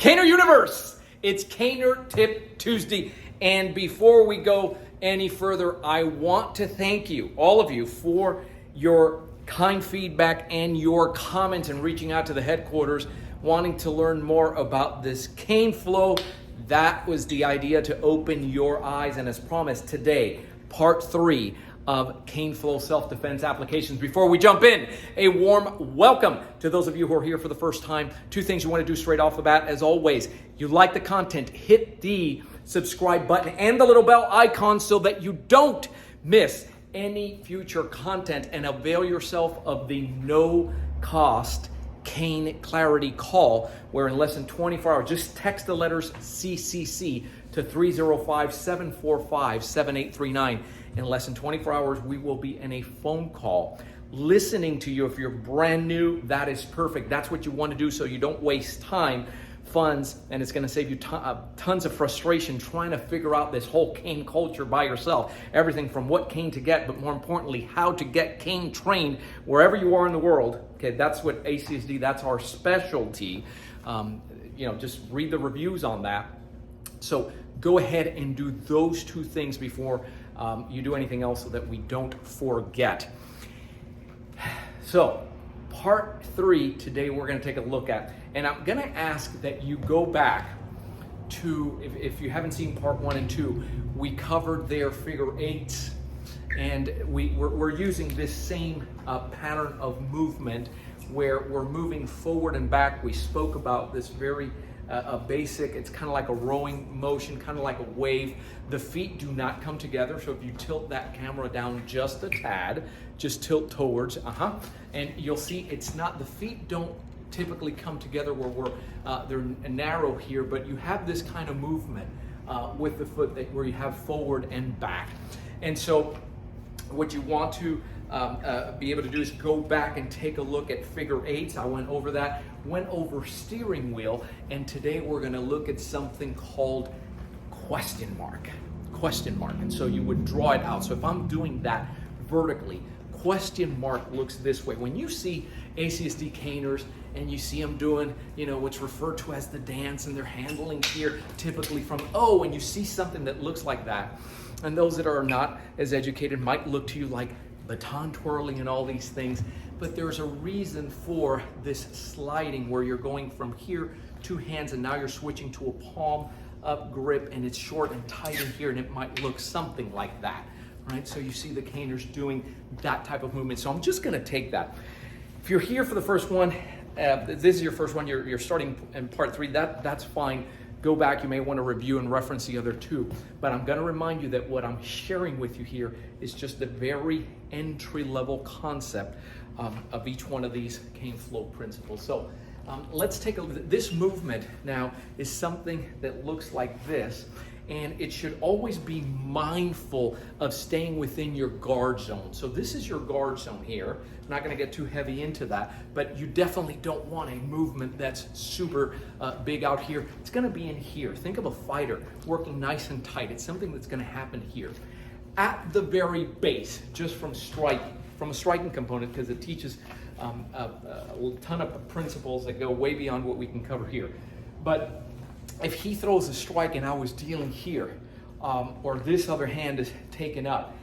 Caner Universe, it's Caner Tip Tuesday. And before we go any further, I want to thank you, all of you, for your kind feedback and your comments and reaching out to the headquarters, wanting to learn more about this CaneFlow. That was the idea, to open your eyes. And as promised, today, part 3 of CaneFlow Self Defense applications. Before we jump in, a warm welcome to those of you who are here for the first time. 2 things you want to do straight off the bat. As always, you like the content, hit the subscribe button and the little bell icon so that you don't miss any future content, and avail yourself of the no cost Cane Clarity call, where in less than 24 hours, just text the letters CCC to 305-745-7839. In less than 24 hours, we will be in a phone call listening to you. If you're brand new, that is perfect. That's what you want to do so you don't waste time, funds, and it's going to save you tons of frustration trying to figure out this whole cane culture by yourself. Everything from what cane to get, but more importantly, how to get cane trained wherever you are in the world. Okay, that's what ACSD, that's our specialty. Just read the reviews on that. So go ahead and do those 2 things before you do anything else so that we don't forget. So part 3 today we're going to take a look at, and I'm going to ask that you go back to, if you haven't seen part 1 and 2, we covered their figure 8s, and we're using this same pattern of movement where we're moving forward and back. We spoke about this very basic, it's kind of like a rowing motion, kind of like a wave. The feet do not come together, so if you tilt that camera down just a tad, just tilt towards, and you'll see it's not, the feet don't typically come together where they're narrow here, but you have this kind of movement with the foot where you have forward and back. And so what you want to be able to do is go back and take a look at figure 8s. I went over that, went over steering wheel, and today we're going to look at something called question mark. And so you would draw it out. So if I'm doing that vertically, question mark looks this way. When you see ACSD Caners and you see them doing, what's referred to as the dance, and they're handling here typically from O, and you see something that looks like that, and those that are not as educated might look to you like baton twirling and all these things, but there's a reason for this sliding where you're going from here, 2 hands, and now you're switching to a palm up grip, and it's short and tight in here, and it might look something like that, right? So you see the Caners doing that type of movement. So I'm just going to take that. If you're here for the first one, this is your first one, you're starting in part 3, that's fine. Go back, you may want to review and reference the other 2. But I'm going to remind you that what I'm sharing with you here is just the very entry-level concept of each one of these CaneFlow principles. So let's take a look. This movement now is something that looks like this, and it should always be mindful of staying within your guard zone. So this is your guard zone here. I'm not going to get too heavy into that, but you definitely don't want a movement that's super big out here. It's going to be in here. Think of a fighter working nice and tight. It's something that's going to happen here. At the very base, just from striking, from a striking component, because it teaches a ton of principles that go way beyond what we can cover here. But if he throws a strike and I was dealing here, or this other hand is taken up,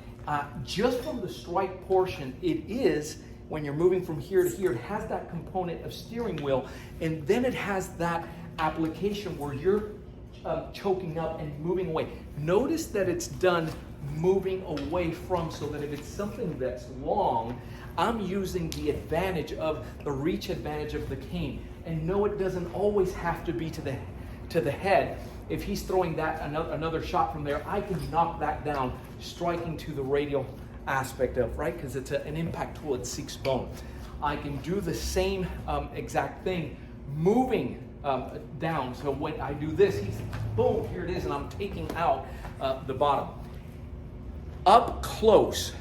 just from the strike portion, it is, when you're moving from here to here, it has that component of steering wheel, and then it has that application where you're choking up and moving away. Notice that it's done moving away from, so that if it's something that's long, I'm using the advantage of the reach advantage of the cane. And no, it doesn't always have to be to the head. If he's throwing that another shot from there, I can knock that down, striking to the radial aspect of, right? Because it's an impact tool, it seeks bone. I can do the same exact thing, moving down. So when I do this, he's, boom, here it is, and I'm taking out the bottom. Up close,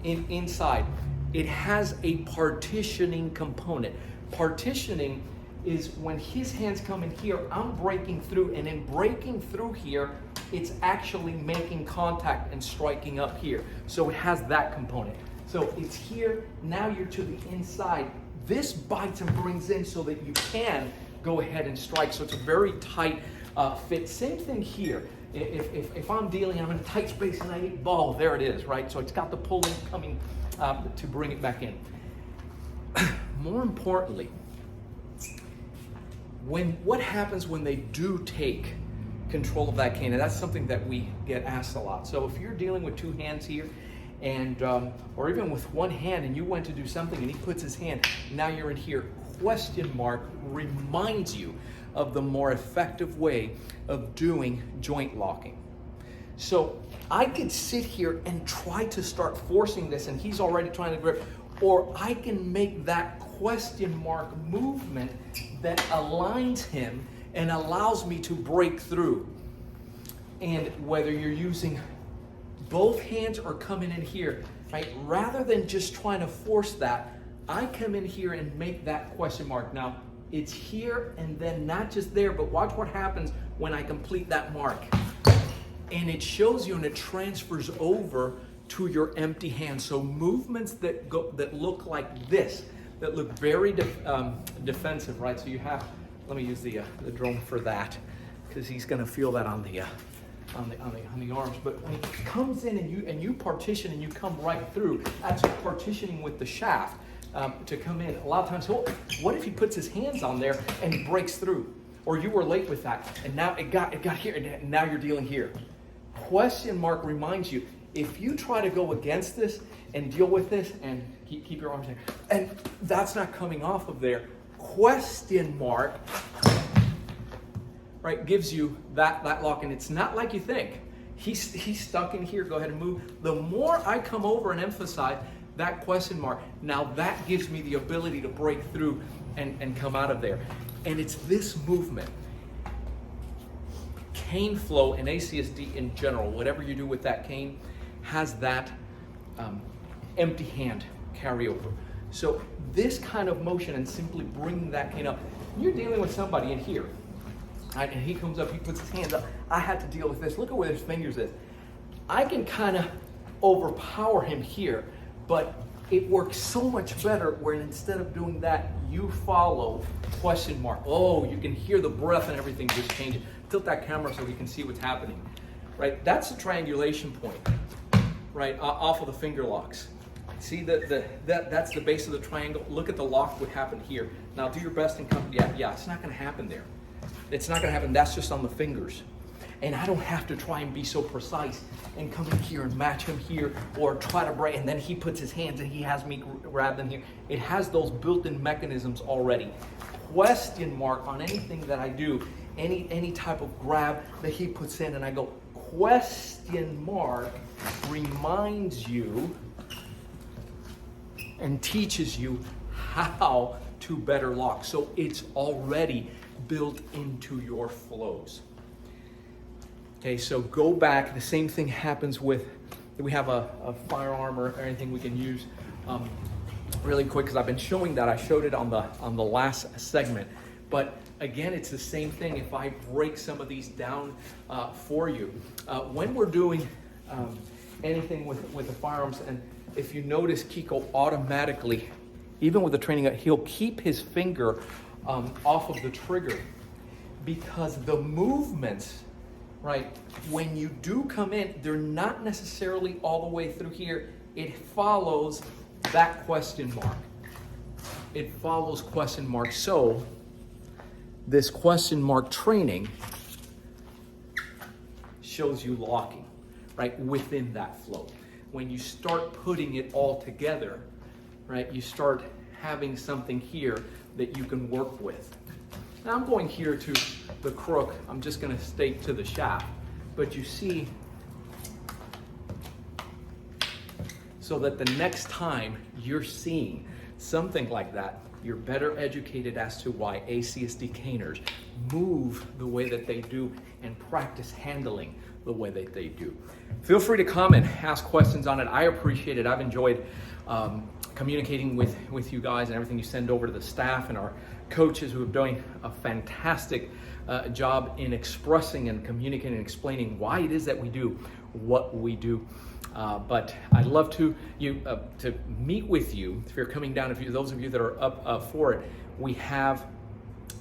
inside, it has a partitioning component. Partitioning is when his hands come in here, I'm breaking through, and in breaking through here, it's actually making contact and striking up here. So it has that component. So it's here, now you're to the inside. This bites and brings in so that you can go ahead and strike. So it's a very tight fit. Same thing here. If I'm dealing, I'm in a tight space and I need ball, there it is, right? So it's got the pulling coming to bring it back in. More importantly, what happens when they do take control of that cane? And that's something that we get asked a lot. So if you're dealing with two hands here, and or even with one hand, and you went to do something and he puts his hand, now you're in here. Question mark reminds you of the more effective way of doing joint locking. So I could sit here and try to start forcing this, and he's already trying to grip, or I can make that question mark movement that aligns him and allows me to break through. And whether you're using both hands or coming in here, right? Rather than just trying to force that, I come in here and make that question mark. Now, it's here and then not just there, but watch what happens when I complete that mark. And it shows you and it transfers over to your empty hand. So movements that look like this, that look very defensive, right? So you have, let me use the drone for that, because he's gonna feel that on the arms. But when it comes in and you partition and you come right through, that's partitioning with the shaft to come in. A lot of times, what if he puts his hands on there and he breaks through? Or you were late with that, and now it got here, and now you're dealing here. Question mark reminds you, if you try to go against this and deal with this and keep your arms there, and that's not coming off of there, question mark, right, gives you that lock, and it's not like you think. He's stuck in here, go ahead and move. The more I come over and emphasize that question mark, now that gives me the ability to break through and come out of there. And it's this movement. CaneFlow and ACSD in general, whatever you do with that cane, has that empty hand carryover. So this kind of motion and simply bringing that cane up, you're dealing with somebody in here, right? And he comes up, he puts his hands up. I had to deal with this. Look at where his fingers is. I can kind of overpower him here, but it works so much better where instead of doing that, you follow question mark. Oh, you can hear the breath and everything just changes. Tilt that camera so we can see what's happening, right? That's the triangulation point, right, off of the finger locks. See that's the base of the triangle. Look at the lock what happened here. Now do your best and come, yeah, it's not gonna happen there. It's not gonna happen, that's just on the fingers. And I don't have to try and be so precise and come in here and match him here or try to break, and then he puts his hands and he has me grab them here. It has those built-in mechanisms already. Question mark on anything that I do, any type of grab that he puts in, and I go, question mark reminds you and teaches you how to better lock. So it's already built into your flows. Okay, so go back. The same thing happens with, we have a firearm or anything we can use really quick, because I've been showing that. I showed it on the last segment. But again, it's the same thing. If I break some of these down for you, when we're doing anything with the firearms, and if you notice, Kiko automatically, even with the training, he'll keep his finger off of the trigger, because the movements, right, when you do come in, they're not necessarily all the way through here. It follows that question mark. It follows question mark. So this question mark training shows you locking, right, within that flow. When you start putting it all together, right, you start having something here that you can work with. Now I'm going here to the crook. I'm just going to stay to the shaft. But you see, so that the next time you're seeing something like that, you're better educated as to why ACSD Caners move the way that they do and practice handling the way that they do. Feel free to comment, ask questions on it. I appreciate it. I've enjoyed communicating with you guys and everything you send over to the staff and our coaches who are doing a fantastic job in expressing and communicating and explaining why it is that we do what we do. But I'd love to meet with you if you're coming down. Those of you that are up for it, we have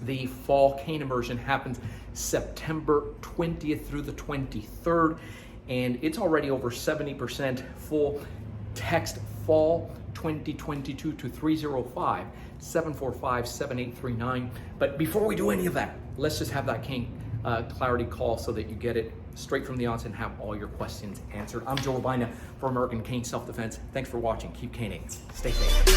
The fall cane immersion happens September 20th through the 23rd, and it's already over 70% full. Text fall 2022 to 305-745-7839. But before we do any of that, let's just have that cane clarity call so that you get it straight from the onset and have all your questions answered. I'm Joe Robaina for American Cane Self Defense. Thanks for watching. Keep caning. Stay safe.